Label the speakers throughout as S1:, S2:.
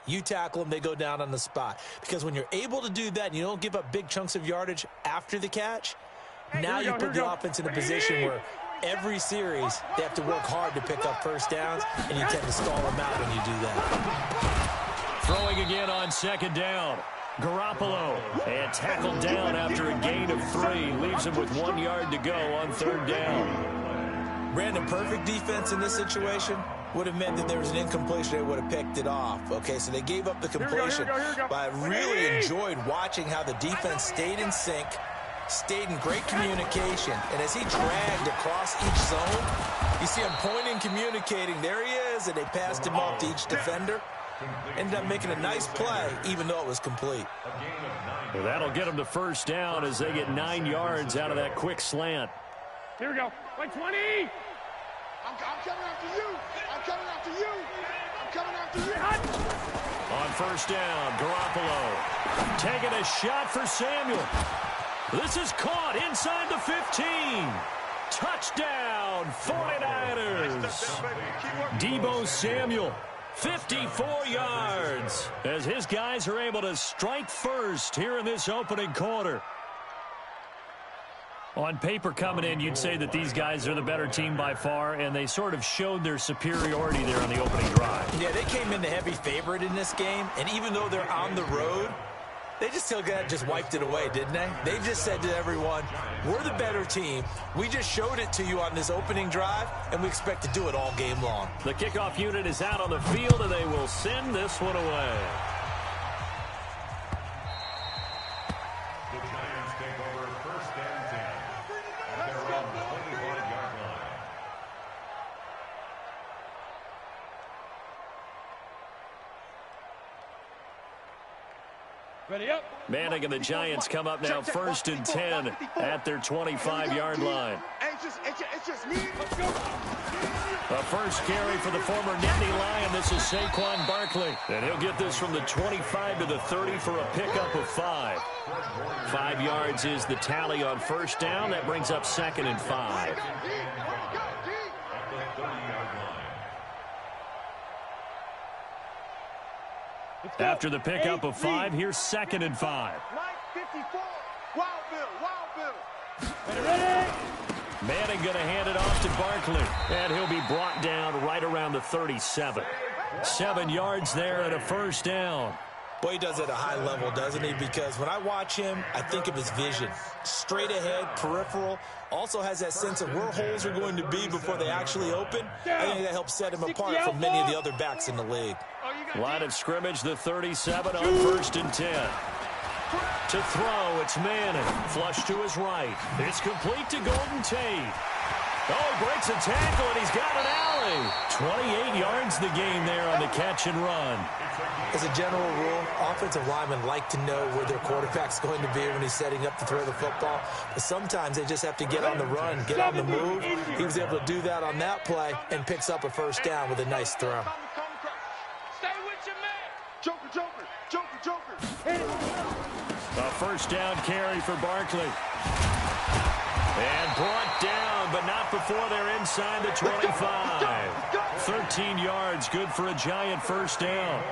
S1: You tackle them, they go down on the spot. Because when you're able to do that and you don't give up big chunks of yardage after the catch, now you put the offense in a position where every series they have to work hard to pick up first downs, and you tend to stall them out when you do that.
S2: Throwing again on second down. Garoppolo, and tackled down after a gain of 3. Leaves him with 1 yard to go on third down.
S1: Brandon, perfect defense in this situation would have meant that there was an incompletion. They would have picked it off. Okay, so they gave up the completion.
S3: Here we go.
S1: But I really enjoyed watching how the defense stayed in sync, stayed in great communication. And as he dragged across each zone, you see him pointing, communicating. There he is, and they passed him off to each defender. Ended up making a nice play, even though it was complete.
S2: Well, that'll get them to first down as they get 9 yards out of that quick slant.
S3: Here we go. Like 20.
S4: I'm coming after you. I'm coming after you. I'm coming after you.
S2: On first down, Garoppolo taking a shot for Samuel. This is caught inside the 15. Touchdown, 49ers. Deebo Samuel. 54 yards as his guys are able to strike first here in this opening quarter. On paper coming in, you'd say that these guys are the better team by far, and they sort of showed their superiority there on the opening drive.
S1: Yeah, they came in the heavy favorite in this game, and even though they're on the road, they just wiped it away, didn't they? They just said to everyone, we're the better team. We just showed it to you on this opening drive, and we expect to do it all game long.
S2: The kickoff unit is out on the field, and they will send this one away.
S5: The Giants take over first and 10 at their own 25-yard line.
S3: Ready up.
S2: Manning and the Giants come up now first and 10 at their 25-yard line.
S4: It's just me.
S3: Let's go.
S2: A first carry for the former Nittany Lion. This is Saquon Barkley. And he'll get this from the 25 to the 30 for a pickup of 5. 5 yards is the tally on first down. That brings up second and 5. After the pickup of 5, here's second and 5.
S4: 9:54. Wild Bill.
S3: Ready.
S2: Manning going to hand it off to Barkley. And he'll be brought down right around the 37. 7 yards there and a first down.
S1: Boy, he does it at a high level, doesn't he? Because when I watch him, I think of his vision. Straight ahead, peripheral. Also has that sense of where holes are going to be before they actually open. I think that helps set him apart from many of the other backs in the league.
S2: Line of scrimmage, the 37 on first and 10. To throw, it's Manning. Flush to his right. It's complete to Golden Tate. Oh, he breaks a tackle, and he's got an alley. 28 yards the game there on the catch and run.
S1: As a general rule, offensive linemen like to know where their quarterback's going to be when he's setting up to throw the football. But sometimes they just have to get on the run, get on the move. He was able to do that on that play and picks up a first down with a nice throw.
S4: Stay with your man. Joker.
S2: A first down carry for Barkley. And brought down, but not before they're inside the 25. 13 yards, good for a Giant first down.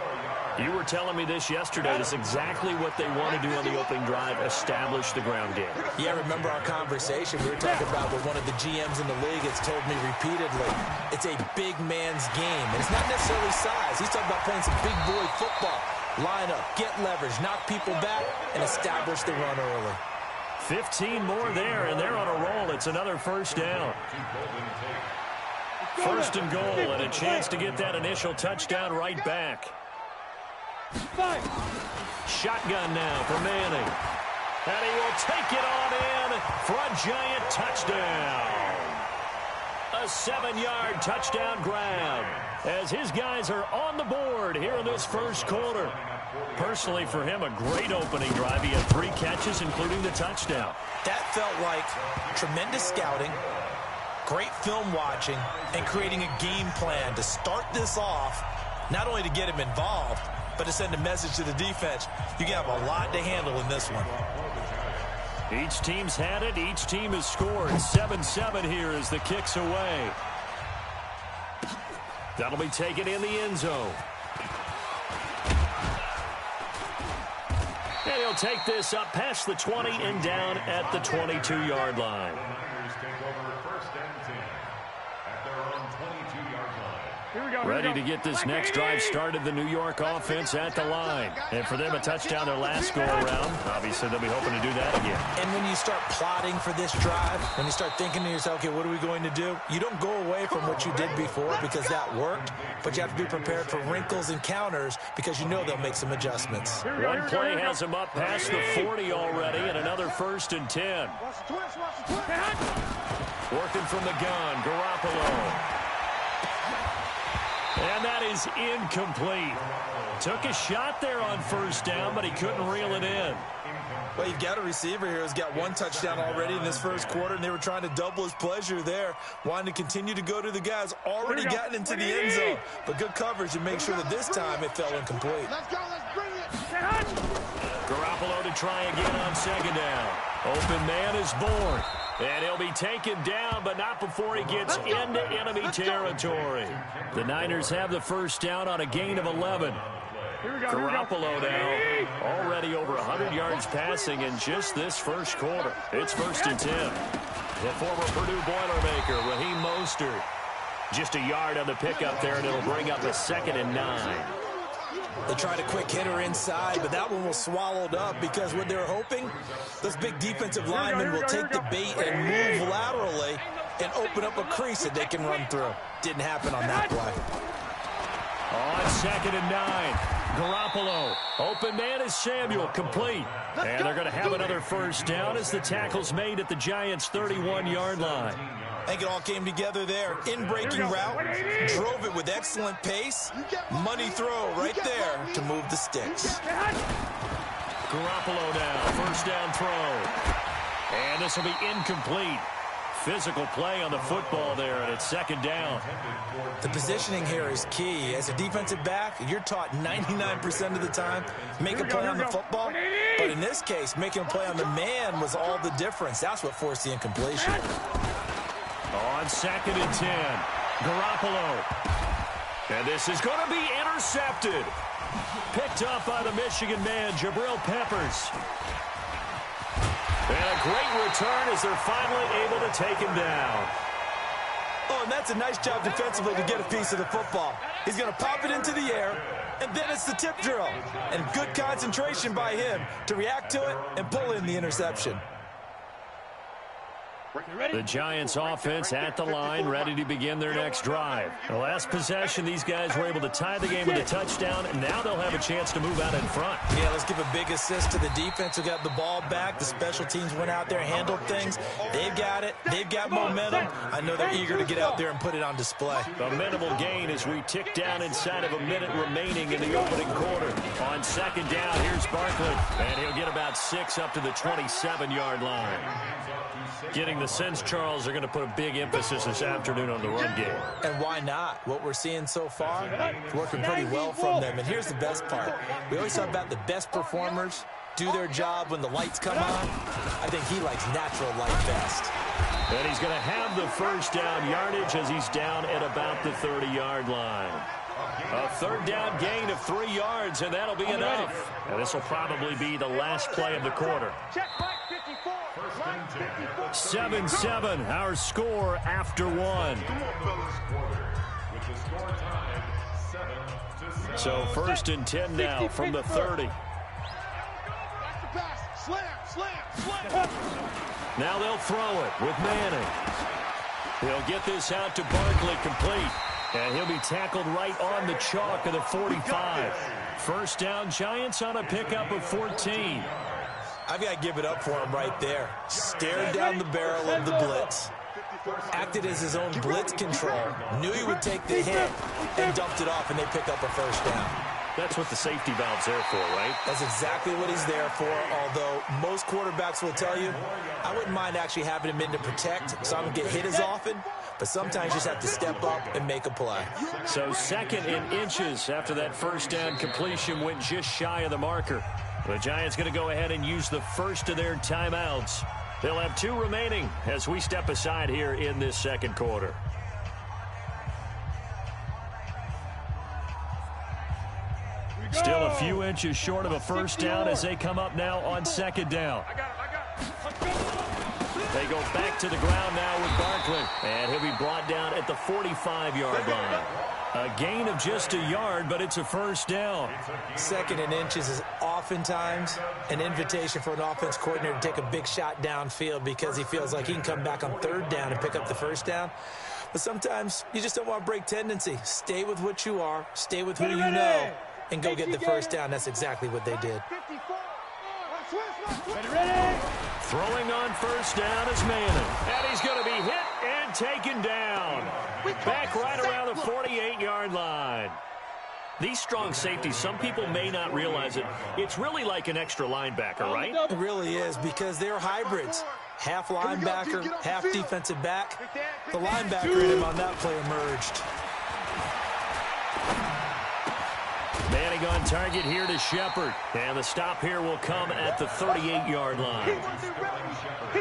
S2: You were telling me this yesterday. This is exactly what they want to do on the opening drive, establish the ground game.
S1: Yeah, remember our conversation. We were talking about what one of the GMs in the league has told me repeatedly. It's a big man's game, and it's not necessarily size. He's talking about playing some big boy football. Line up, get leverage, knock people back, and establish the run early.
S2: 15 more there, and they're on a roll. It's another first down. First and goal, and a chance to get that initial touchdown right back. Shotgun now for Manning. And he will take it on in for a Giant touchdown. A 7-yard touchdown grab as his guys are on the board here in this first quarter. Personally, for him, a great opening drive. He had 3 catches, including the touchdown.
S1: That felt like tremendous scouting, great film watching, and creating a game plan to start this off, not only to get him involved, but to send a message to the defense. You can have a lot to handle in this one.
S2: Each team's had it. Each team has scored. 7-7 here as the kick's away. That'll be taken in the end zone. take this up past the 20 and down at the 22-yard line.
S5: The Niners take over first and 10 at their own 22-yard line.
S2: Ready to get this next drive started, the New York offense at the line. And for them, a touchdown their last go-around. Obviously, they'll be hoping to do that again.
S1: And when you start plotting for this drive, when you start thinking to yourself, okay, what are we going to do? You don't go away from what you did before because that worked, but you have to be prepared for wrinkles and counters because you know they'll make some adjustments.
S2: One play has them up past the 40 already, and another 1st and 10. Working from the gun, Garoppolo. And that is incomplete. Took a shot there on 1st down, but he couldn't reel it in.
S1: Well, you've got a receiver here who's got 1 touchdown already in this 1st quarter, and they were trying to double his pleasure there, wanting to continue to go to the guys already gotten into the end zone. But good coverage to make sure that this time it fell incomplete.
S4: Let's go, let's bring it.
S2: Garoppolo to try again on 2nd down. Open man is born. And he'll be taken down, but not before he gets into enemy territory. The Niners have the 1st down on a gain of 11. Garoppolo now already over 100 yards passing in just this 1st quarter. It's 1st and 10. The former Purdue Boilermaker, Raheem Mostert. Just a yard on the pickup there, and it'll bring up a 2nd and 9.
S1: They tried a quick hitter inside, but that one was swallowed up because what they were hoping, those big defensive linemen will take the bait and move laterally and open up a crease that they can run through. Didn't happen on that play.
S2: On 2nd and 9, Garoppolo. Open man is Samuel, complete. And they're going to have another 1st down as the tackle's made at the Giants' 31-yard line.
S1: I think it all came together there. In-breaking route, drove it with excellent pace. Money throw right there to move the sticks.
S2: Garoppolo now, 1st down throw. And this will be incomplete. Physical play on the football there, and it's 2nd down.
S1: The positioning here is key. As a defensive back, you're taught 99% of the time, make a play on the football. But in this case, making a play on the man was all the difference. That's what forced the incompletion.
S2: On 2nd and 10, Garoppolo. And this is going to be intercepted. Picked up by the Michigan man, Jabril Peppers. And a great return as they're finally able to take him down.
S1: Oh, and that's a nice job defensively to get a piece of the football. He's going to pop it into the air, and then it's the tip drill. And good concentration by him to react to it and pull in the interception.
S2: The Giants offense at the line, ready to begin their next drive. The last possession, these guys were able to tie the game with a touchdown, and now they'll have a chance to move out in front.
S1: Yeah, let's give a big assist to the defense who got the ball back. The special teams went out there, handled things. They've got it. They've got momentum. I know they're eager to get out there and put it on display.
S2: A minimal gain as we tick down inside of a minute remaining in the opening quarter. On 2nd down, here's Barkley, and he'll get about 6 up to the 27-yard line. Getting the sense, Charles, are going to put a big emphasis this afternoon on the run game.
S1: And why not? What we're seeing so far, it's working pretty well from them. And here's the best part. We always talk about the best performers do their job when the lights come on. I think he likes natural light best.
S2: And he's going to have the 1st down yardage as he's down at about the 30-yard line. A 3rd down gain of 3 yards, and that'll be enough. And this will probably be the last play of the quarter. 7-7, our score after 1. So 1st and 10 now from the 30. Now they'll throw it with Manning. He'll get this out to Barkley, complete. And he'll be tackled right on the chalk of the 45. 1st down, Giants on a pickup of 14.
S1: I've got to give it up for him right there. Stared down the barrel of the blitz. Acted as his own blitz control. Knew he would take the hit and dumped it off, and they pick up a 1st down.
S2: That's what the safety valve's there for, right?
S1: That's exactly what he's there for, although most quarterbacks will tell you, I wouldn't mind actually having him in to protect so I don't get hit as often, but sometimes you just have to step up and make a play.
S2: So 2nd and inches after that 1st down completion went just shy of the marker. The Giants going to go ahead and use the first of their timeouts. They'll have 2 remaining as we step aside here in this 2nd quarter. Still a few inches short of a first down as they come up now on second down. They go back to the ground now with Barkley. And he'll be brought down at the 45-yard line. A gain of just a yard, but it's a first down.
S1: Second and inches is oftentimes an invitation for an offense coordinator to take a big shot downfield because he feels like he can come back on third down and pick up the first down. But sometimes you just don't want to break tendency. Stay with what you are, stay with who you know, and go get the first down. That's exactly what they did.
S2: Throwing on first down is Manning. And he's going to be hit and taken down. Back right around the 48-yard line. These strong safeties, some people may not realize it. It's really like an extra linebacker, right?
S1: It really is because they're hybrids. Half linebacker, half defensive back. The linebacker in him on that play emerged.
S2: Manning on target here to Shepard. And the stop here will come at the 38-yard line.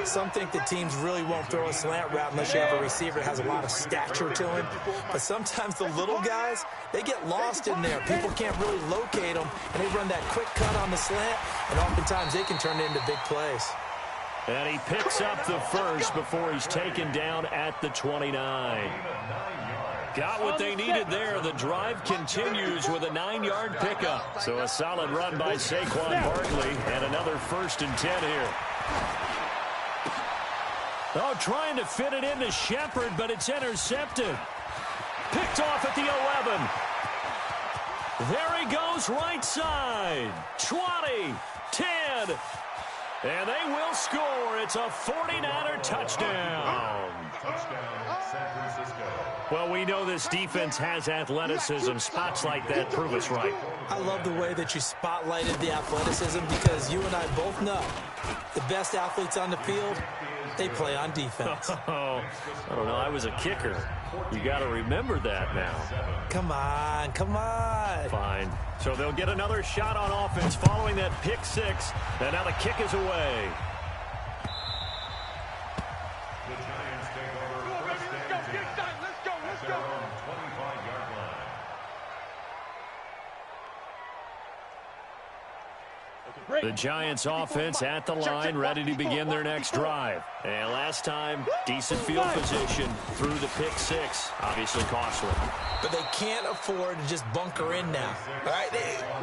S1: Some think that teams really won't throw a slant route unless you have a receiver that has a lot of stature to him. But sometimes the little guys, they get lost in there. People can't really locate them, and they run that quick cut on the slant, and oftentimes they can turn it into big plays.
S2: And he picks up the first before he's taken down at the 29. Got what they needed there. The drive continues with a 9-yard pickup. So a solid run by Saquon Barkley and another 1st and 10 here. Oh, trying to fit it into Shepard, but it's intercepted. Picked off at the 11. There he goes right side. 20, 10. And they will score. It's a 49er touchdown.
S5: Touchdown, San Francisco.
S2: Well, we know this defense has athleticism. Spots like that prove us right.
S1: I love the way that you spotlighted the athleticism because you and I both know the best athletes on the field, they play on defense.
S2: Oh, I don't know. I was a kicker. You got to remember that now.
S1: Come on, come on.
S2: Fine. So they'll get another shot on offense following that pick six. And now the kick is away.
S5: The Giants take over first and 10 at their own 25-yard line.
S2: The Giants offense at the line, ready to begin their next drive. And last time, decent field position through the pick six. Obviously costly.
S1: But they can't afford to just bunker in now. All right,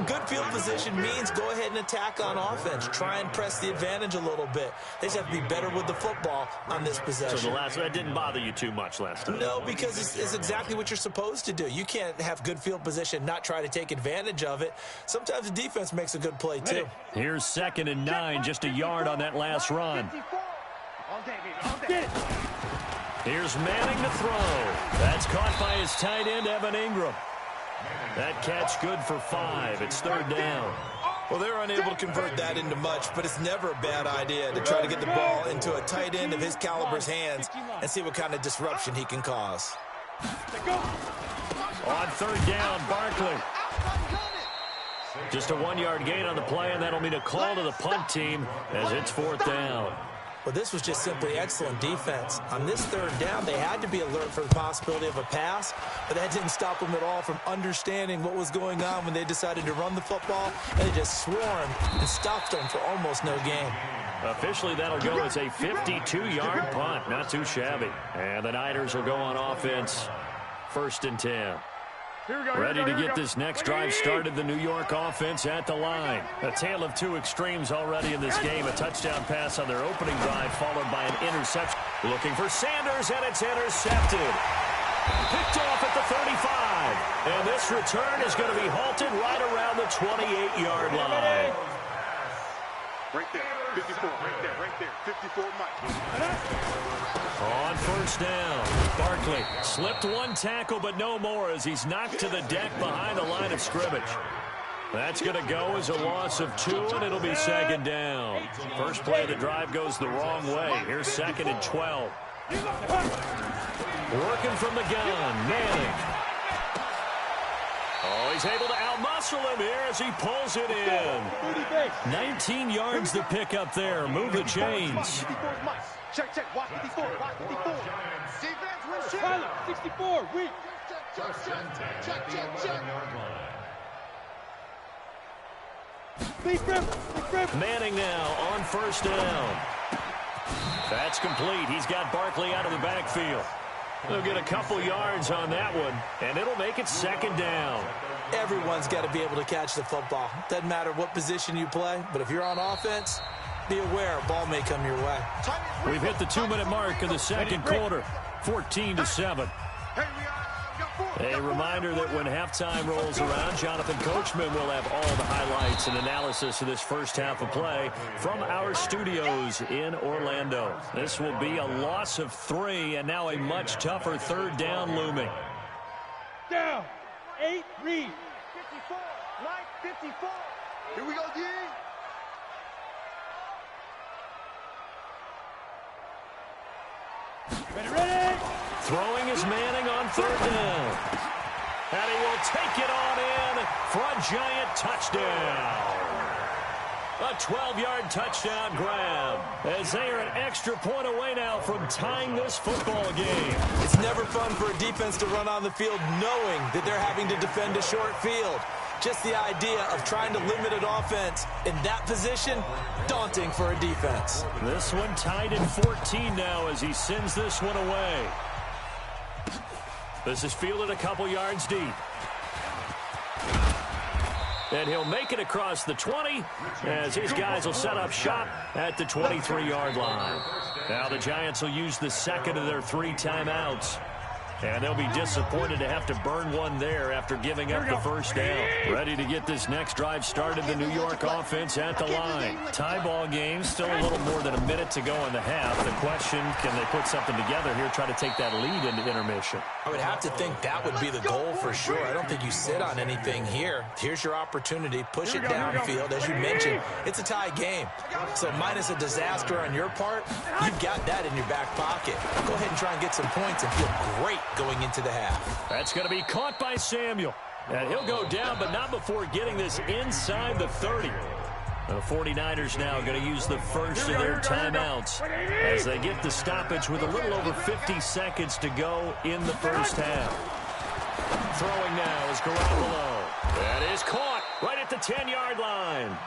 S1: good field position means go ahead and attack on offense. Try and press the advantage a little bit. They just have to be better with the football on this possession.
S2: So that didn't bother you too much last time?
S1: No, because it's exactly what you're supposed to do. You can't have good field position, not try to take advantage of it. Sometimes the defense makes a good play, too.
S2: Here's 2nd and 9, just a yard on that last run. Here's Manning to throw. That's caught by his tight end, Evan Ingram. That catch good for 5. It's 3rd down.
S1: Well, they're unable to convert that into much, but it's never a bad idea to try to get the ball into a tight end of his caliber's hands and see what kind of disruption he can cause.
S2: On 3rd down, Barkley. Just a 1-yard gain on the play, and that'll mean a call to the punt team as it's 4th down.
S1: Well, this was just simply excellent defense. On this 3rd down, they had to be alert for the possibility of a pass, but that didn't stop them at all from understanding what was going on when they decided to run the football, and they just swarmed and stopped them for almost no gain.
S2: Officially, that'll go as a 52-yard punt. Not too shabby. And the Niners will go on offense. 1st and 10. Ready to get this next drive started, the New York offense at the line. A tale of two extremes already in this game. A touchdown pass on their opening drive, followed by an interception. Looking for Sanders, and it's intercepted. Picked off at the 35. And this return is going to be halted right around the 28-yard line.
S4: Right there, 54, right there, 54 Mike.
S2: On 1st down, Barkley slipped one tackle, but no more as he's knocked to the deck behind the line of scrimmage. That's going to go as a loss of 2, and it'll be 2nd down. First play of the drive goes the wrong way. Here's 2nd and 12. Working from the gun, Manning. Oh, he's able to outmuscle him here as he pulls it in. 19 yards to pick up there. Move the chains.
S4: Check, watch 54, watch 54. Defense, we're 64, weak. Check.
S2: Manning now on first down. That's complete. He's got Barkley out of the backfield. They'll get a couple yards on that one, and it'll make it second down.
S1: Everyone's got to be able to catch the football. Doesn't matter what position you play, but if you're on offense, be aware a ball may come your way.
S2: We've hit the 2-minute mark of the second quarter, 14-7. A reminder that when halftime rolls around, Jonathan Coachman will have all the highlights and analysis of this first half of play from our studios in Orlando. This will be a loss of 3 and now a much tougher third down looming.
S3: Down. 8, read.
S4: 54. Mike, 54. Here we go, D.
S3: Ready.
S2: Throwing is Manning on third down. And he will take it on in for a giant touchdown. A 12-yard touchdown grab as they are an extra point away now from tying this football game.
S1: It's never fun for a defense to run on the field knowing that they're having to defend a short field. Just the idea of trying to limit an offense in that position, daunting for a defense.
S2: This one tied at 14 now as he sends this one away. This is fielded a couple yards deep. And he'll make it across the 20 as his guys will set up shop at the 23-yard line. Now the Giants will use the second of their 3 timeouts. And they'll be disappointed to have to burn one there after giving up the first down. Ready to get this next drive started, the New York offense at the line. Tie ball game, still a little more than a minute to go in the half. The question, can they put something together here, try to take that lead into intermission?
S1: I would have to think that would be the goal for sure. I don't think you sit on anything here. Here's your opportunity. Push it downfield. As you mentioned, it's a tie game. So minus a disaster on your part, you've got that in your back pocket. Go ahead and try and get some points and feel great going into the half.
S2: That's going to be caught by Samuel. And he'll go down, but not before getting this inside the 30. The 49ers now going to use the first of their timeouts as they get the stoppage with a little over 50 seconds to go in the first half. Throwing now is Garoppolo. That is caught right at the 10-yard line.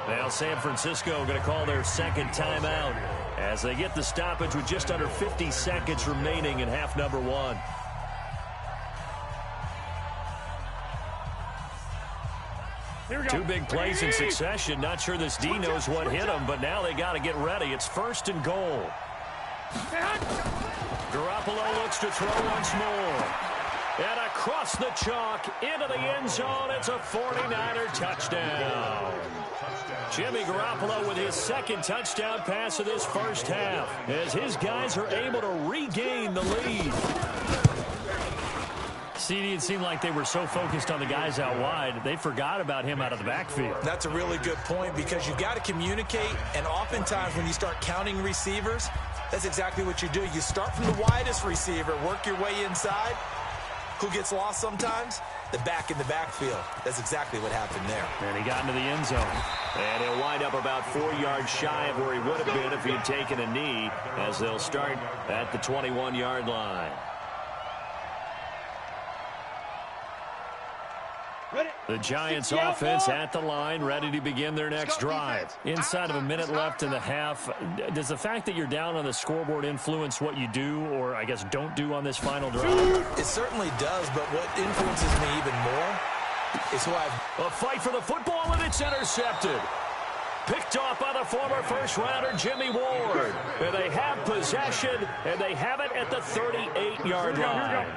S2: Now San Francisco going to call their second timeout as they get the stoppage with just under 50 seconds remaining in half number 1. Two big plays in succession. Not sure this D knows what hit him, but now they got to get ready. It's first and goal. Garoppolo looks to throw once more. And across the chalk into the end zone. It's a 49er touchdown. Jimmy Garoppolo with his second touchdown pass of this first half as his guys are able to regain the lead. CD, it seemed like they were so focused on the guys out wide, they forgot about him out of the backfield.
S1: That's a really good point because you've got to communicate, and oftentimes when you start counting receivers, that's exactly what you do. You start from the widest receiver, work your way inside. Who gets lost sometimes? The back in the backfield. That's exactly what happened there.
S2: And he got into the end zone. And he'll wind up about 4 yards shy of where he would have been if he had taken a knee as they'll start at the 21-yard line. The Giants offense at the line, ready to begin their next drive. Inside of a minute left in the half, does the fact that you're down on the scoreboard influence what you do or, I guess, don't do on this final drive?
S1: It certainly does, but what influences me even more is who I've...
S2: A fight for the football, and it's intercepted. Picked off by the former first-rounder Jimmy Ward. And they have possession, and they have it at the 38-yard line.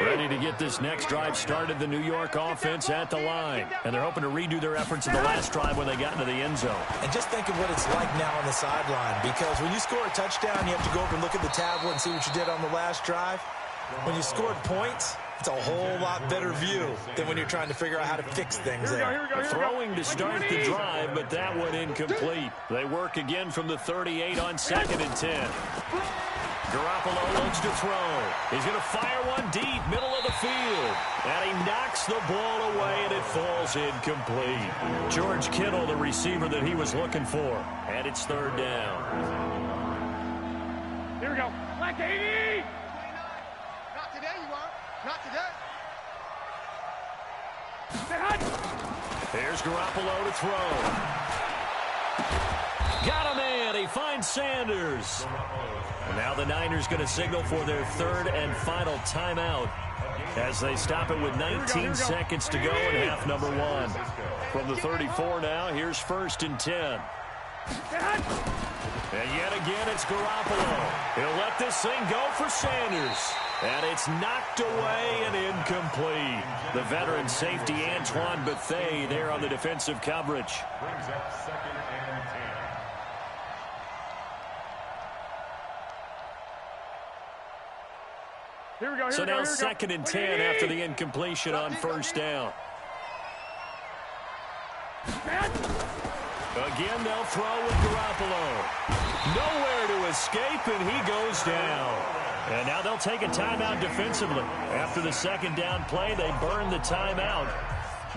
S2: Ready to get this next drive started, the New York offense at the line. And they're hoping to redo their efforts in the last drive when they got into the end zone.
S1: And just think of what it's like now on the sideline, because when you score a touchdown, you have to go over and look at the tablet and see what you did on the last drive. When you scored points, it's a whole lot better view than when you're trying to figure out how to fix things there.
S2: Throwing to start the drive, but that one incomplete. They work again from the 38 on 2nd and 10. Garoppolo looks to throw. He's going to fire one deep, middle of the field. And he knocks the ball away, and it falls incomplete. George Kittle, the receiver that he was looking for. And it's third down.
S3: Here we go. Black 80!
S4: Not today, you won't. Not today.
S2: Here's Garoppolo to throw. Got a man. He finds Sanders. And now the Niners going to signal for their third and final timeout as they stop it with 19 seconds to go in half number one. From the 34 now, here's 1st and 10. And yet again, it's Garoppolo. He'll let this thing go for Sanders. And it's knocked away and incomplete. The veteran safety, Antoine Bethea, there on the defensive coverage.
S5: Brings up 2nd and 10.
S3: Here we go.
S2: So now 2nd and 10 after the incompletion on 1st down. Again, they'll throw with Garoppolo. Nowhere to escape, and he goes down. And now they'll take a timeout defensively. After the 2nd down play, they burn the timeout,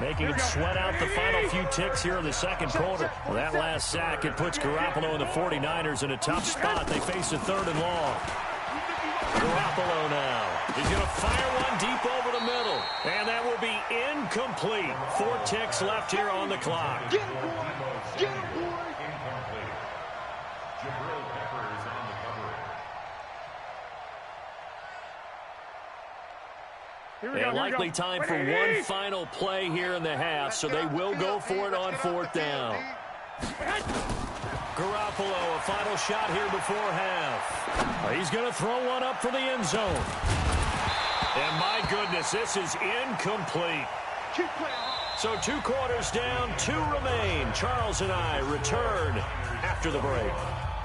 S2: making it sweat out the final few ticks here in the 2nd quarter. Well, that last sack, it puts Garoppolo and the 49ers in a tough spot. They face a 3rd and long. Garoppolo now. He's going to fire one deep over the middle. And that will be incomplete. 4 ticks left here on the clock.
S4: Get him, boy. Get him, boy.
S5: Incomplete. Jabril Peppers on the cover.
S2: And likely time for one final play here in the half, so they will go for it on 4th down. Garoppolo, a final shot here before half. He's going to throw one up for the end zone. And my goodness, this is incomplete. So 2 quarters down, 2 remain. Charles and I return after the break.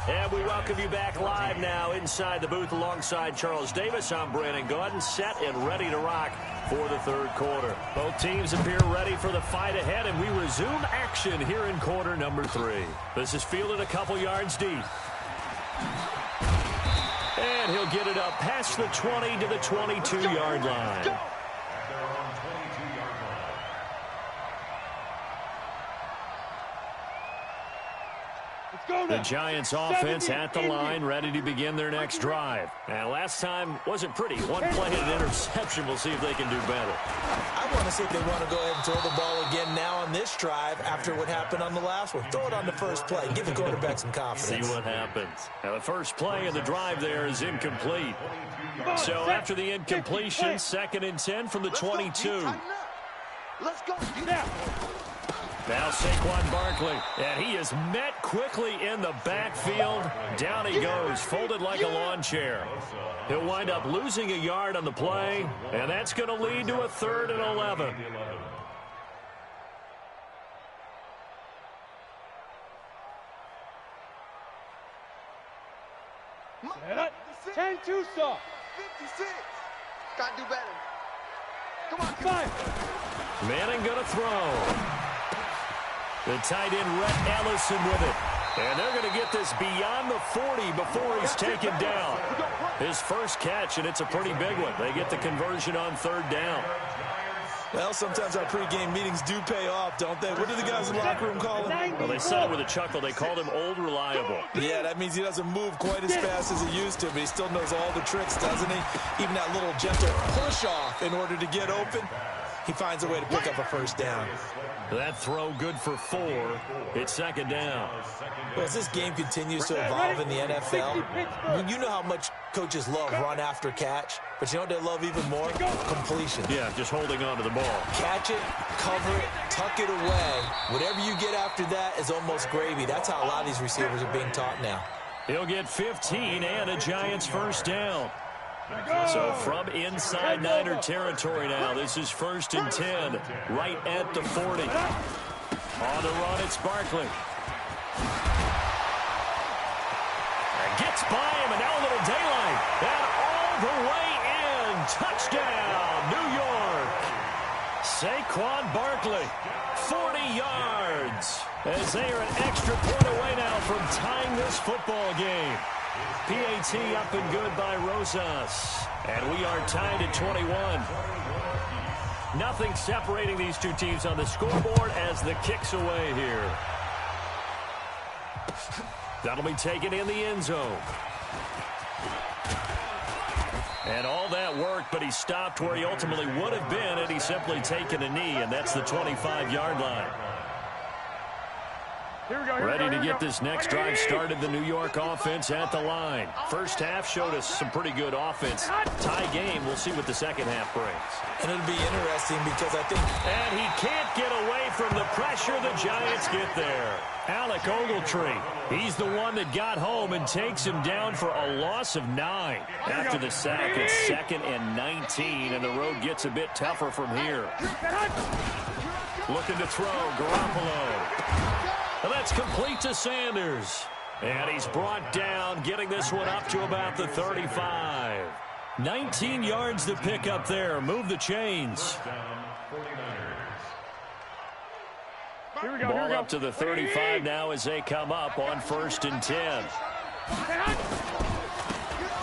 S2: And we welcome you back live now inside the booth alongside Charles Davis. I'm Brandon Gaudin, set and ready to rock for the 3rd quarter. Both teams appear ready for the fight ahead, and we resume action here in quarter number 3. This is fielded a couple yards deep. And he'll get it up past the 20 to the 22-yard line. The Giants offense at the line, ready to begin their next drive. And last time wasn't pretty. One play and an interception. We'll see if they can do better.
S1: I want to see if they want to go ahead and throw the ball again now on this drive after what happened on the last one. Throw it on the first play. Give the quarterback some confidence.
S2: See what happens. Now the first play of the drive there is incomplete. So after the incompletion, 2nd and 10 from the 22.
S4: Let's go.
S2: Now Saquon Barkley, and he is met quickly in the backfield. Down he goes, folded like a lawn chair. He'll wind up losing a yard on the play, and that's going to lead to a 3rd and 11.
S3: Set up. 10-2 soft.
S4: 56. Got to do better. Come on.
S3: 5.
S2: Manning going to throw. The tight end, Rhett Ellison, with it. And they're going to get this beyond the 40 before he's taken down. His first catch, and it's a pretty big one. They get the conversion on 3rd down.
S1: Well, sometimes our pregame meetings do pay off, don't they? What do the guys in the locker room call him?
S2: Well, they said it with a chuckle. They called him Old Reliable.
S1: Yeah, that means he doesn't move quite as fast as he used to, but he still knows all the tricks, doesn't he? Even that little gentle push-off in order to get open. He finds a way to pick up a 1st down.
S2: That throw good for 4. It's 2nd down.
S1: Well, as this game continues to evolve in the NFL, you know how much coaches love run after catch, but you know what they love even more? Completion.
S2: Yeah, just holding on to the ball.
S1: Catch it, cover it, tuck it away. Whatever you get after that is almost gravy. That's how a lot of these receivers are being taught now.
S2: He'll get 15 and a Giants 1st down. So from inside Niner territory now, this is 1st and 10, right at the 40. On the run, it's Barkley. And gets by him, and now a little daylight. And all the way in. Touchdown, New York. Saquon Barkley, 40 yards. As they are an extra point away now from tying this football game. PAT up and good by Rosas. And we are tied at 21. Nothing separating these two teams on the scoreboard as the kick's away here. That'll be taken in the end zone. And all that worked, but he stopped where he ultimately would have been had he simply taken a knee, and that's the 25-yard line. Ready to get this next drive started, the New York offense at the line. First half showed us some pretty good offense. Tie game, we'll see what the second half brings.
S1: And it'll be interesting because I think...
S2: And he can't get away from the pressure the Giants get there. Alec Ogletree, he's the one that got home and takes him down for a loss of 9. After the sack, it's 2nd and 19, and the road gets a bit tougher from here. Looking to throw, Garoppolo. And that's complete to Sanders. And he's brought down, getting this one up to about the 35. 19 yards to pick up there. Move the chains. Ball up to the 35 now as they come up on 1st and 10.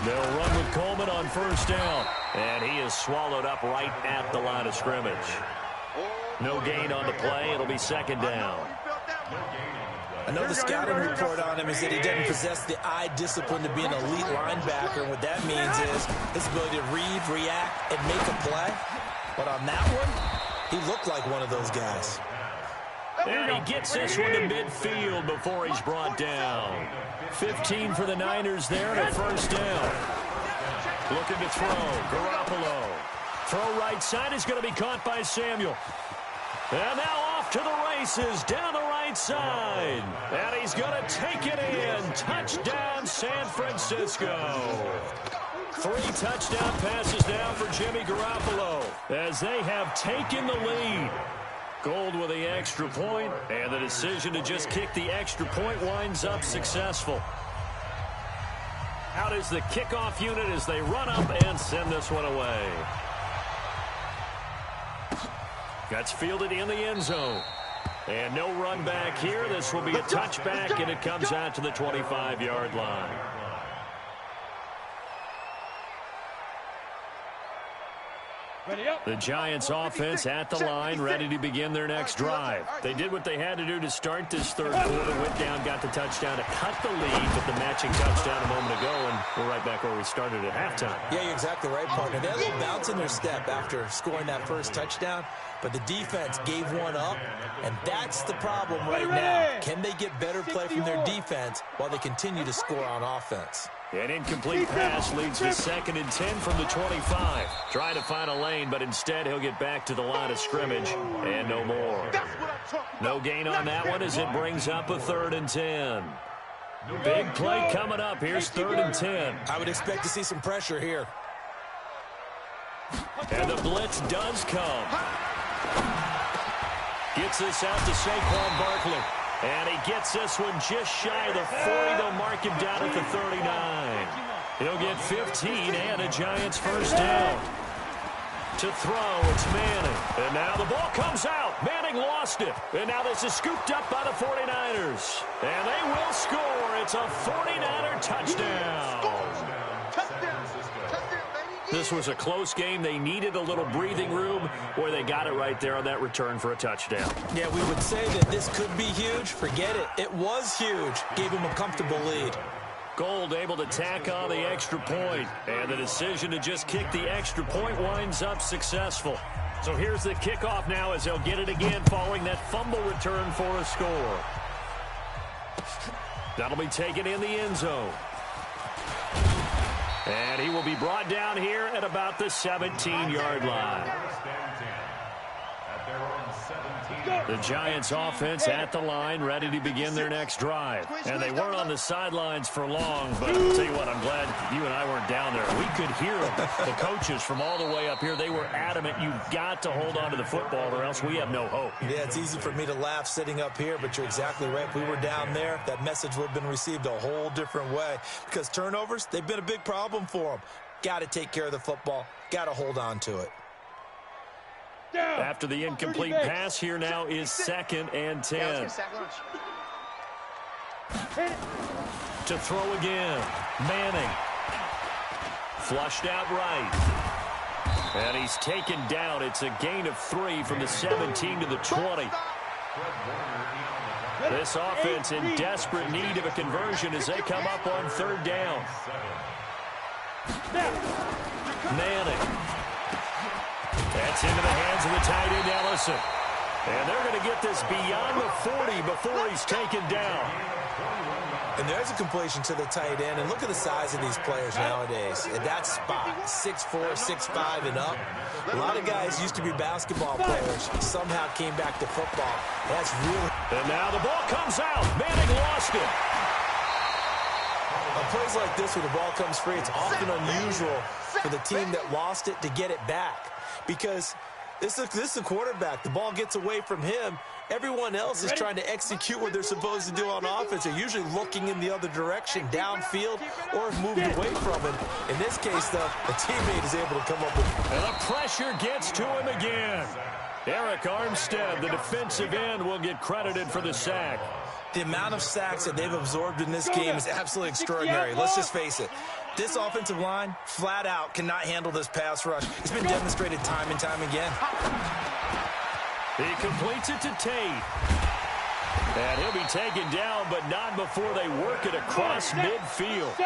S2: They'll run with Coleman on 1st down. And he is swallowed up right at the line of scrimmage. No gain on the play. It'll be 2nd down.
S1: I know the scouting report on him is that he doesn't possess the eye discipline to be an elite linebacker. And what that means is his ability to read, react, and make a play. But on that one, he looked like one of those guys.
S2: And he gets this one to midfield before he's brought down. 15 for the Niners there and a 1st down. Looking to throw. Garoppolo. Throw right side is going to be caught by Samuel. And now off to the races, down the right side. And he's going to take it in. Touchdown, San Francisco. 3 touchdown passes now for Jimmy Garoppolo as they have taken the lead. Gold with the extra point, and the decision to just kick the extra point winds up successful. Out is the kickoff unit as they run up and send this one away. That's fielded in the end zone. And no run back here. This will be a touchback, and it comes out to the 25-yard line. The Giants offense at the line, ready to begin their next drive. They did what they had to do to start this third quarter. Went down, got the touchdown to cut the lead with the matching touchdown a moment ago, and we're right back where we started at halftime.
S1: Yeah, you're exactly right, partner. They had a little bounce in their step after scoring that first touchdown, but the defense gave one up, and that's the problem right now. Can they get better play from their defense while they continue to score on offense?
S2: An incomplete pass leads to 2nd and 10 from the 25. Trying to find a lane, but instead he'll get back to the line of scrimmage and no more. No gain on that one as it brings up a 3rd and 10. Big play coming up. Here's 3rd and 10.
S1: I would expect to see some pressure here.
S2: And the blitz does come. Gets this out to Saquon Barkley. And he gets this one just shy of the 40. They'll mark him down at the 39. He'll get 15 and a Giants 1st down. To throw, it's Manning. And now the ball comes out. Manning lost it. And now this is scooped up by the 49ers. And they will score. It's a 49er touchdown. This was a close game. They needed a little breathing room where they got it right there on that return for a touchdown.
S1: Yeah, we would say that this could be huge. Forget it. It was huge. Gave him a comfortable lead.
S2: Gold able to tack on the extra point. And the decision to just kick the extra point winds up successful. So here's the kickoff now as they'll get it again following that fumble return for a score. That'll be taken in the end zone. And he will be brought down here at about the 17-yard line. The Giants offense at the line, ready to begin their next drive. And they weren't on the sidelines for long, but I'll tell you what, I'm glad you and I weren't down there. We could hear them, the coaches from all the way up here. They were adamant, you've got to hold on to the football or else we have no hope.
S1: Yeah, it's easy for me to laugh sitting up here, but you're exactly right. If we were down there, that message would have been received a whole different way. Because turnovers, they've been a big problem for them. Got to take care of the football. Got to hold on to it.
S2: After the incomplete pass, here now is 2nd and 10. To throw again. Manning. Flushed out right. And he's taken down. It's a gain of 3 from the 17 to the 20. This offense in desperate need of a conversion as they come up on 3rd down. Manning. That's into the hands of the tight end, Ellison. And they're going to get this beyond the 40 before he's taken down.
S1: And there's a completion to the tight end. And look at the size of these players nowadays. At that spot, 6'4", 6'5", and up. A lot of guys used to be basketball players. Somehow came back to football. That's really...
S2: And now the ball comes out. Manning lost it.
S1: On plays like this, when the ball comes free, it's often unusual for the team that lost it to get it back. Because this is the quarterback. The ball gets away from him. Everyone else is trying to execute what they're supposed to do on offense. They're usually looking in the other direction, downfield, or moving away from him. In this case, though, a teammate is able to come up with...
S2: And the pressure gets to him again. Eric Armstead, the defensive end, will get credited for the sack.
S1: The amount of sacks that they've absorbed in this game is absolutely extraordinary. Let's just face it. This offensive line, flat out, cannot handle this pass rush. It's been demonstrated time and time again.
S2: He completes it to Tate. And he'll be taken down, but not before they work it across midfield.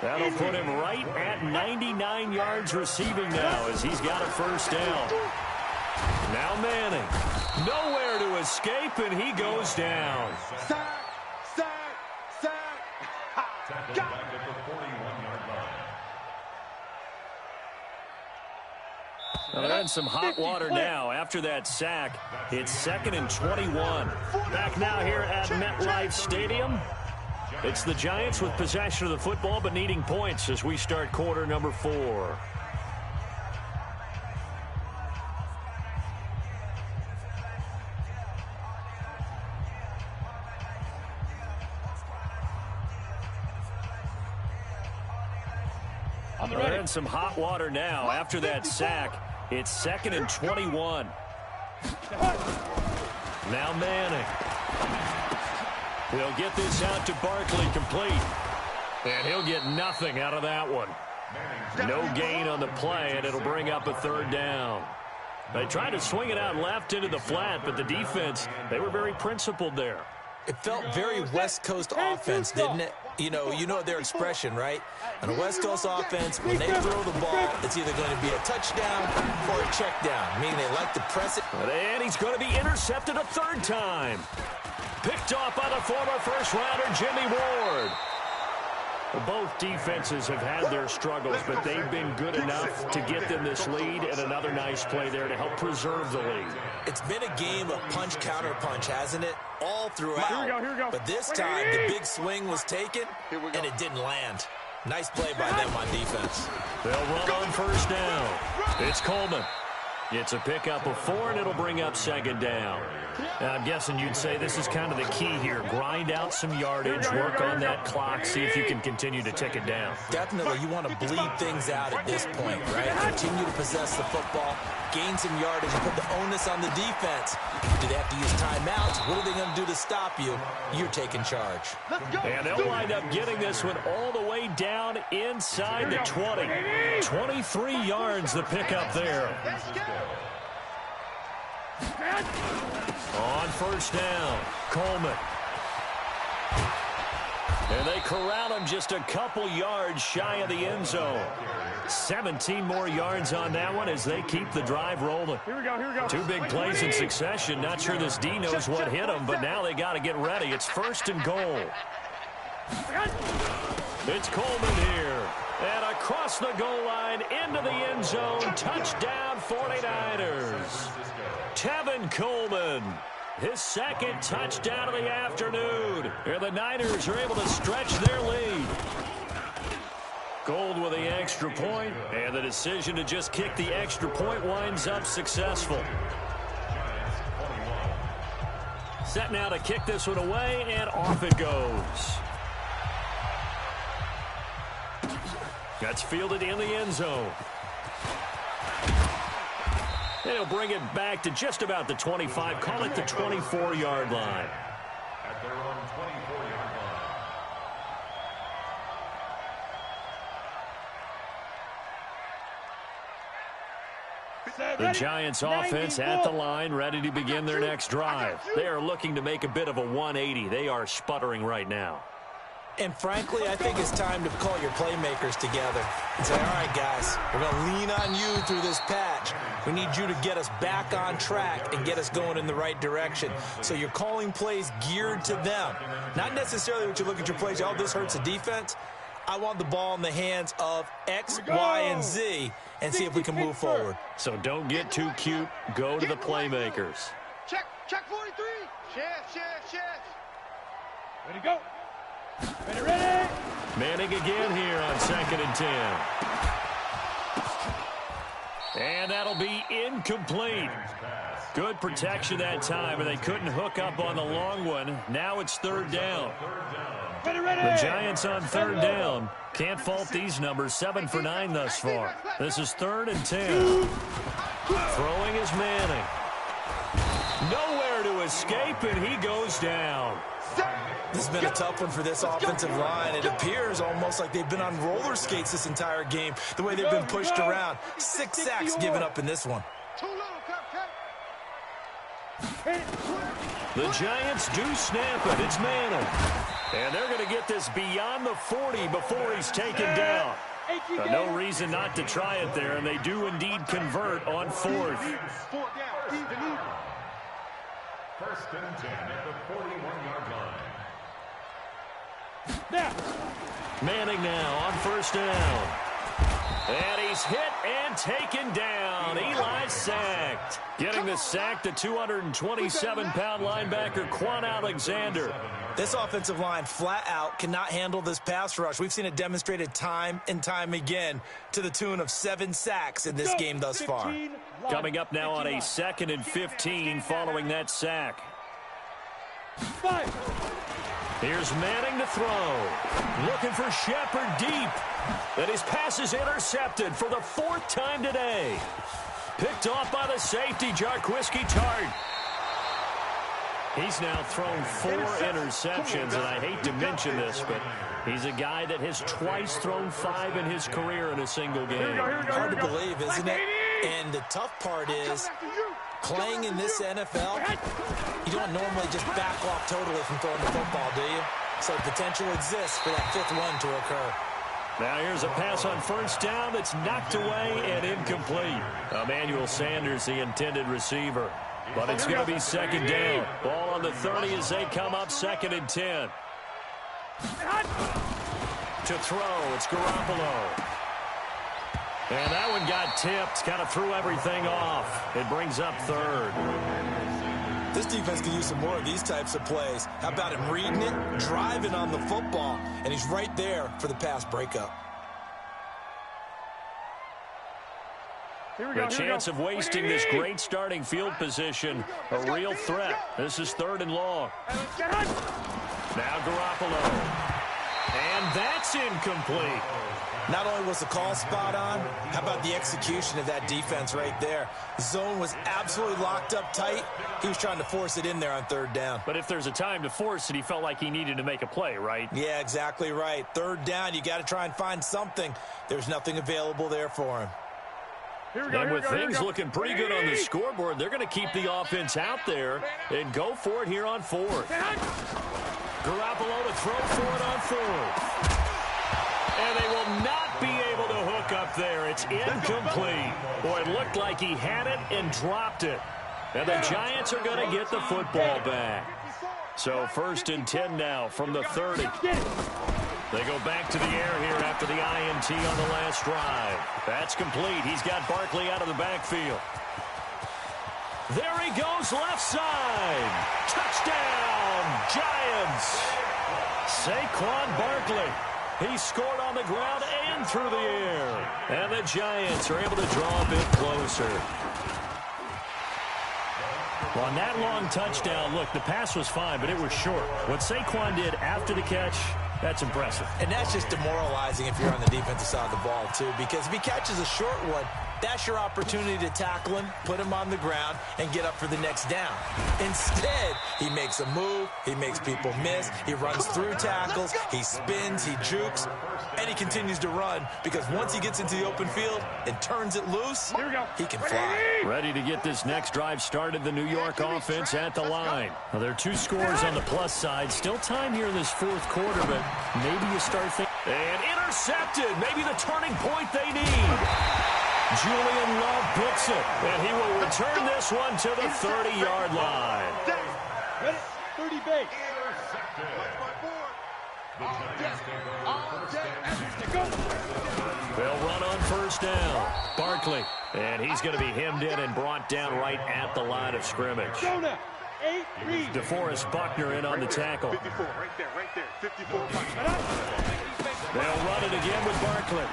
S2: That'll put him right at 99 yards receiving now as he's got a first down. Now Manning. Nowhere to escape, and he goes down.
S4: Sack.
S5: Tackled back at the 41-yard line.
S2: Well, they're in some hot water now after that sack. It's 2nd and 21. Back now here at MetLife Stadium. It's the Giants with possession of the football but needing points as we start quarter number 4. They're in some hot water now after that sack. It's 2nd and 21. Now Manning. He'll get this out to Barkley complete. And he'll get nothing out of that one. No gain on the play, and it'll bring up a 3rd down. They tried to swing it out left into the flat, but the defense, they were very principled there.
S1: It felt very West Coast offense, didn't it? You know their expression, right? On a West Coast offense, when they throw the ball, it's either going to be a touchdown or a check down, meaning they like to press it.
S2: And he's going to be intercepted a 3rd time. Picked off by the former first-rounder Jimmy Ward. Both defenses have had their struggles, but they've been good enough to get them this lead, and another nice play there to help preserve the lead.
S1: It's been a game of punch-counter-punch, hasn't it? All throughout.
S3: Here we go.
S1: But this time, the big swing was taken, and it didn't land. Nice play by them on defense.
S2: They'll run on 1st down. It's Coleman. It's a pickup of 4, and it'll bring up 2nd down. Now, I'm guessing you'd say this is kind of the key here. Grind out some yardage, work on that clock, see if you can continue to tick it down.
S1: Definitely, you want to bleed things out at this point, right? Continue to possess the football, gain some yardage, and put the onus on the defense. Do they have to use timeouts? What are they going to do to stop you? You're taking charge.
S2: And they'll wind up getting this one all the way down inside the 20. 23 yards the pickup there. On 1st down, Coleman. And they corral him just a couple yards shy of the end zone. 17 more yards on that one as they keep the drive rolling.
S3: Here we go.
S2: 2 big plays in succession. Not sure this D knows what hit him, but now they got to get ready. It's 1st and goal. It's Coleman here. And across the goal line into the end zone. Touchdown 49ers. Tevin Coleman. His 2nd touchdown of the afternoon. And the Niners are able to stretch their lead. Gold with the extra point, and the decision to just kick the extra point winds up successful. Set now to kick this one away, and off it goes. That's fielded in the end zone. They'll bring it back to just about the 25, call it the 24-yard line.
S5: At their own 24-yard line.
S2: The Giants offense at the line, ready to begin their next drive. They are looking to make a bit of a 180. They are sputtering right now.
S1: And frankly, I think it's time to call your playmakers together and say, all right, guys, we're going to lean on you through this patch. We need you to get us back on track and get us going in the right direction. So you're calling plays geared to them. Not necessarily what you look at your plays, oh, this hurts the defense. I want the ball in the hands of X, Y, and Z and see if we can move forward.
S2: So don't get too cute. Go to the playmakers.
S4: Check 43. Shift.
S3: Ready to go. Ready.
S2: Manning again here on 2nd and 10. And that'll be incomplete. Good protection that time, and they couldn't hook up on the long one. Now it's 3rd down. The Giants on 3rd down. Can't fault these numbers. 7 for 9 thus far. This is 3rd and 10. Throwing is Manning. Nowhere to escape, and he goes down.
S1: This has been a tough one for this offensive line. It appears almost like they've been on roller skates this entire game, the way they've been pushed around. 6 sacks given up in this one.
S2: The Giants do snap it. It's Manning. And they're going to get this beyond the 40 before he's taken down. No reason not to try it there, and they do indeed convert on 4th.
S5: 1st and 10 at the 41-yard line.
S2: Manning now on 1st down. And he's hit and taken down. Eli sacked. Getting the sack, the 227-pound linebacker, Quan Alexander.
S1: This offensive line flat out cannot handle this pass rush. We've seen it demonstrated time and time again to the tune of 7 sacks in this game thus far.
S2: Coming up now on a 2nd and 15 following that sack. Here's Manning to throw. Looking for Shepard deep. And his pass is intercepted for the 4th time today. Picked off by the safety, Jarquiski Tart. He's now thrown 4 interceptions, and I hate to mention this, but he's a guy that has twice thrown 5 in his career in a single game.
S1: Hard to believe, isn't it? And the tough part is, playing in this NFL, you don't normally just back off totally from throwing the football, do you? So potential exists for that 5th one to occur.
S2: Now here's a pass on 1st down that's knocked away and incomplete. Emmanuel Sanders, the intended receiver. But it's going to be 2nd down. Ball on the 30 as they come up 2nd and 10. To throw, it's Garoppolo. And that one got tipped, kind of threw everything off. It brings up 3rd.
S1: This defense can use some more of these types of plays. How about him reading it, driving on the football, and he's right there for the pass breakup.
S2: The chance of wasting this great starting field position, a real threat. This is 3rd and long. Now Garoppolo. And that's incomplete.
S1: Not only was the call spot on, how about the execution of that defense right there? The zone was absolutely locked up tight. He was trying to force it in there on 3rd down.
S2: But if there's a time to force it, he felt like he needed to make a play, right?
S1: Yeah, exactly right. 3rd down, you got to try and find something. There's nothing available there for him.
S2: And with things looking pretty good on the scoreboard, they're going to keep the offense out there and go for it here on 4th. Garoppolo to throw for it on 4th. And they will not be able to hook up there. It's incomplete. Boy, it looked like he had it and dropped it. And the Giants are going to get the football back. So 1st and 10 now from the 30. They go back to the air here after the INT on the last drive. That's complete. He's got Barkley out of the backfield. There he goes, left side. Touchdown, Giants. Saquon Barkley. He scored on the ground and through the air. And the Giants are able to draw a bit closer. Well, on that long touchdown, look, the pass was fine, but it was short. What Saquon did after the catch, that's impressive.
S1: And that's just demoralizing if you're on the defensive side of the ball, too, because if he catches a short one, That's your opportunity to tackle him, put him on the ground, and get up for the next down. Instead, he makes a move, he makes people miss, he runs through tackles, he spins, he jukes, and he continues to run because once he gets into the open field and turns it loose, he can fly.
S2: Ready to get this next drive started, the New York offense at the line. Well, there are 2 scores on the plus side. Still time here in this 4th quarter, but maybe you start thinking. And intercepted, maybe the turning point they need. Julian Love picks it, and he will return this one to the 30-yard line.
S3: Ready? 30 base.
S2: They'll run on first down. Barkley, and he's going to be hemmed in and brought down right at the line of scrimmage.
S3: Go now. 8, read.
S2: DeForest Buckner in on the tackle.
S4: 54, right there. 54.
S2: They'll run it again with Barkley.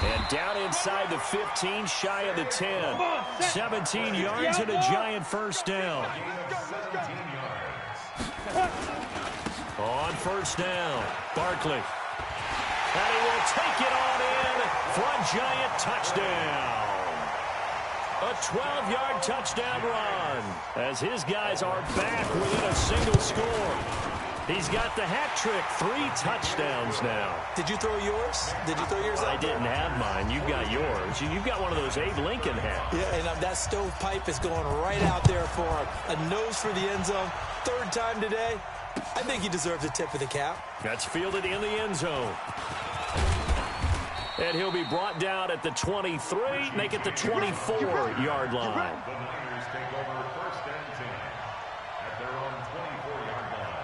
S2: And down inside the 15, shy of the 10. 17 yards and a giant first down. On first down, Barkley. And he will take it on in for a giant touchdown. A 12-yard touchdown run as his guys are back within a single score. He's got the hat trick, 3 touchdowns now.
S1: Did you throw yours? Did you throw yours out?
S2: I didn't have mine. You've got yours. You've got one of those Abe Lincoln hats.
S1: Yeah, and that stovepipe is going right out there for a nose for the end zone. 3rd time today. I think he deserves a tip of the cap.
S2: That's fielded in the end zone. And he'll be brought down at the 23, make it the 24-yard line.
S5: The Niners take over first and 10 at their own 24-yard line.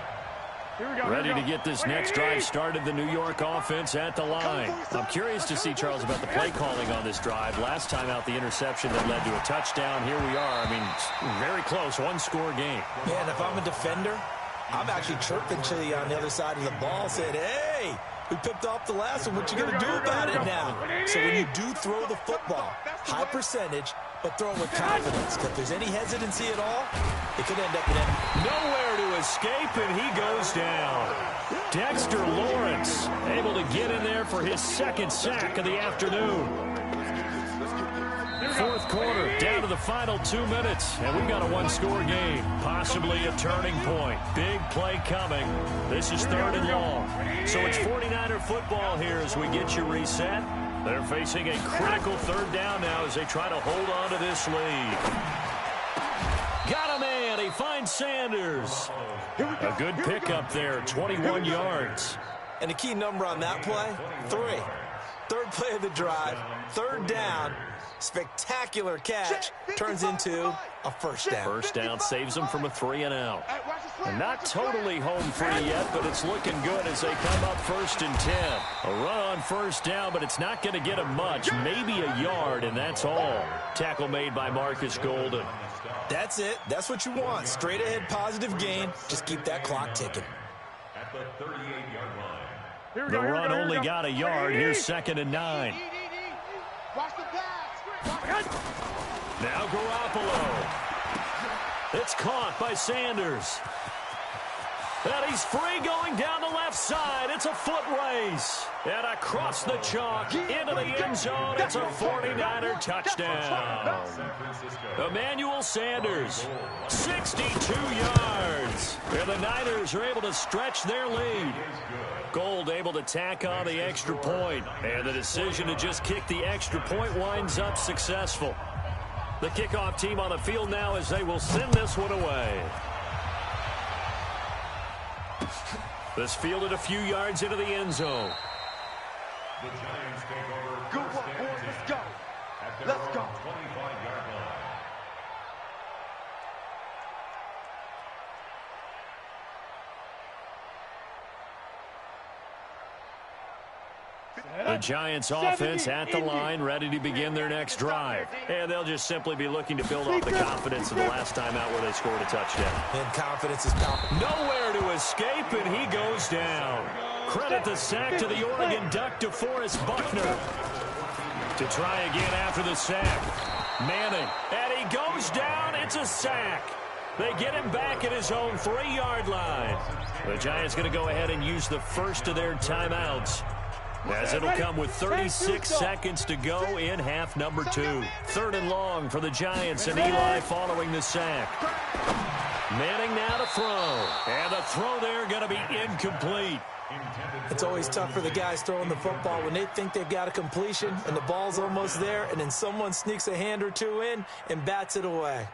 S3: Here we go.
S2: Ready to get this next drive started, the New York offense at the line. I'm curious to see, Charles, about the play calling on this drive. Last time out, the interception that led to a touchdown. Here we are. I mean, very close, 1-score game.
S1: Man, if I'm a defender, I'm actually chirping to you on the other side of the ball, saying, hey, we picked off the last one. What you going to do about it now? So when you do throw the football, high percentage, but throw it with confidence. If there's any hesitancy at all, it could end up in
S2: nowhere to escape, and he goes down. Dexter Lawrence able to get in there for his 2nd sack of the afternoon. 4th quarter, down to the final 2 minutes, and we've got a 1-score game, possibly a turning point. Big play coming. This is 3rd and long. So it's 49er football here as we get you reset. They're facing a critical 3rd down now as they try to hold on to this lead. Got a man. He finds Sanders. A good pickup there, 21 yards.
S1: And the key number on that play, 3. 3rd play of the drive, 3rd down. Spectacular catch turns into a first down.
S2: First down saves them from a 3-and-out. And not totally home free yet, but it's looking good as they come up 1st and 10. A run on first down, but it's not going to get them much. Maybe a yard, and that's all. Tackle made by Marcus Golden.
S1: That's it. That's what you want. Straight ahead positive gain. Just keep that clock ticking.
S5: At the 38-yard line.
S2: The run only got a yard. Here's 2nd and 9.
S4: Watch the pass.
S2: Now Garoppolo. It's caught by Sanders. And he's free going down the left side. It's a foot race. And across the chalk into the end zone. It's a 49er touchdown. Emmanuel Sanders, 62 yards. And the Niners are able to stretch their lead. Gold able to tack on the extra point. And the decision to just kick the extra point winds up successful. The kickoff team on the field now as they will send this one away. This fielded a few yards into the end zone.
S5: The Giants take over
S4: Good
S5: first
S4: one,
S5: and
S4: boys.
S5: 10
S4: Let's go.
S5: at their
S4: Let's
S5: own
S4: go.
S5: 25-yard line.
S2: The Giants offense at the line, ready to begin their next drive. And they'll just simply be looking to build off the confidence of the last time out where they scored a touchdown.
S1: And confidence is power.
S2: Nowhere to escape, and he goes down. Credit the sack to the Oregon Duck, DeForest Buckner. To try again after the sack. Manning, and he goes down. It's a sack. They get him back at his own 3-yard line. The Giants going to go ahead and use the first of their timeouts. as it'll come with 36 seconds to go in half number 2. 3rd and long for the Giants, and Eli following the sack. Manning now to throw, and the throw there going to be incomplete.
S1: It's always tough for the guys throwing the football when they think they've got a completion and the ball's almost there, and then someone sneaks a hand or two in and bats it away.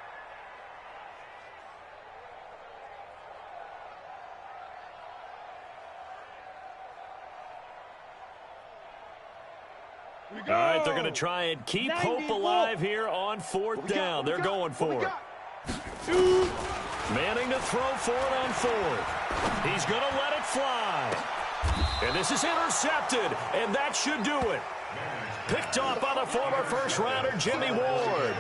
S2: All right, they're going to try and keep hope alive here on 4th down. They're going for it. Manning to throw for it on 4th. He's going to let it fly. And this is intercepted, and that should do it. Picked off by the former first-rounder Jimmy Ward.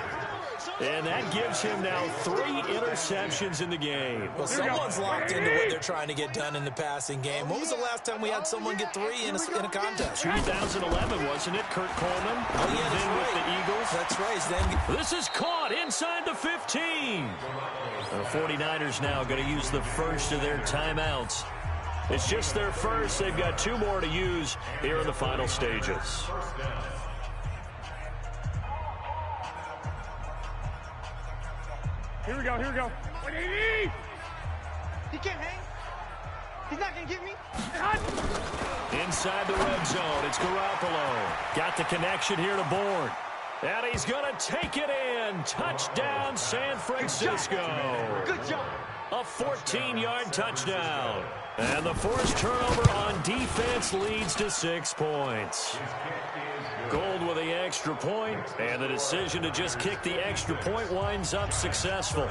S2: And that gives him now 3 interceptions in the game.
S1: Well, someone's locked into what they're trying to get done in the passing game. When was the last time we had someone get 3 in a contest?
S2: 2011, wasn't it, Kurt Coleman?
S1: Oh, yeah, that's right.
S2: With the Eagles.
S1: That's right.
S2: This is caught inside the 15. The 49ers now going to use the first of their timeouts. It's just their first. They've got 2 more to use here in the final stages.
S3: Here we go.
S6: He can't hang. He's not going to get me.
S2: Inside the red zone, it's Garoppolo. Got the connection here to Bourne. And he's going to take it in. Touchdown, San Francisco.
S6: Good job.
S2: A 14-yard touchdown. And the forced turnover on defense leads to 6 points. Gold with the extra point, and the decision to just kick the extra point winds up successful.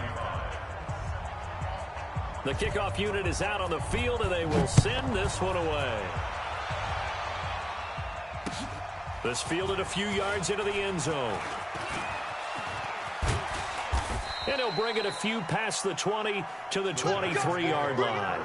S2: The kickoff unit is out on the field, and they will send this one away. This fielded a few yards into the end zone. And he'll bring it a few past the 20 to the 23-yard line.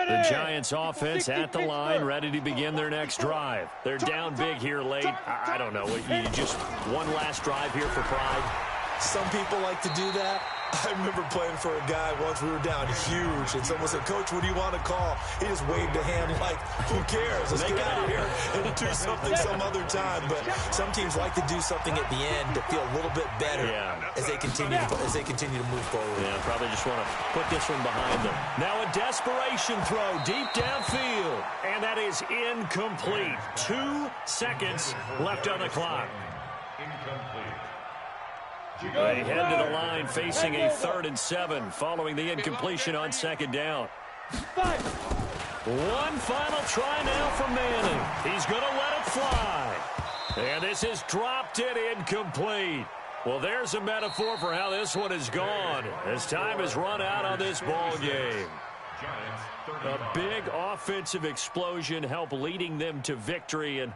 S2: The Giants offense at the line, ready to begin their next drive. They're down big here late. I don't know. You just one last drive here for pride.
S1: Some people like to do that. I remember playing for a guy once. We were down huge, and someone said, "Coach, what do you want to call?" He just waved a hand like, "Who cares? Let's get out of here and do something some other time." But some teams like to do something at the end to feel a little bit better as they continue to move forward.
S2: Yeah, probably just want to put this one behind them. Now a desperation throw deep downfield, and that is incomplete. 2 seconds left on the clock.
S5: Incomplete.
S2: They head to the line facing a 3rd and 7 following the incompletion on 2nd down. One final try now for Manning. He's going to let it fly. And this is dropped it incomplete. Well, there's a metaphor for how this one is gone as time has run out on this ball game. A big offensive explosion helped leading them to victory, and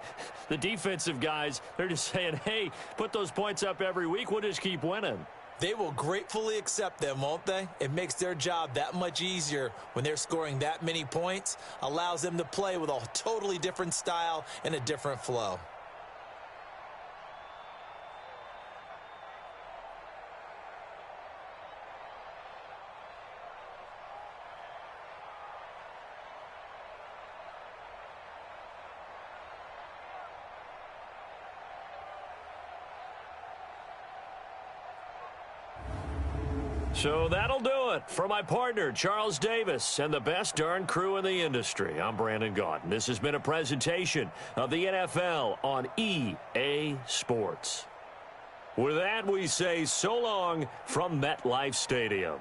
S2: the defensive guys, they're just saying, hey, put those points up every week, we'll just keep winning.
S1: They will gratefully accept them, won't they? It makes their job that much easier when they're scoring that many points, allows them to play with a totally different style and a different flow.
S2: So that'll do it for my partner, Charles Davis, and the best darn crew in the industry. I'm Brandon Gaudin. This has been a presentation of the NFL on EA Sports. With that, we say so long from MetLife Stadium.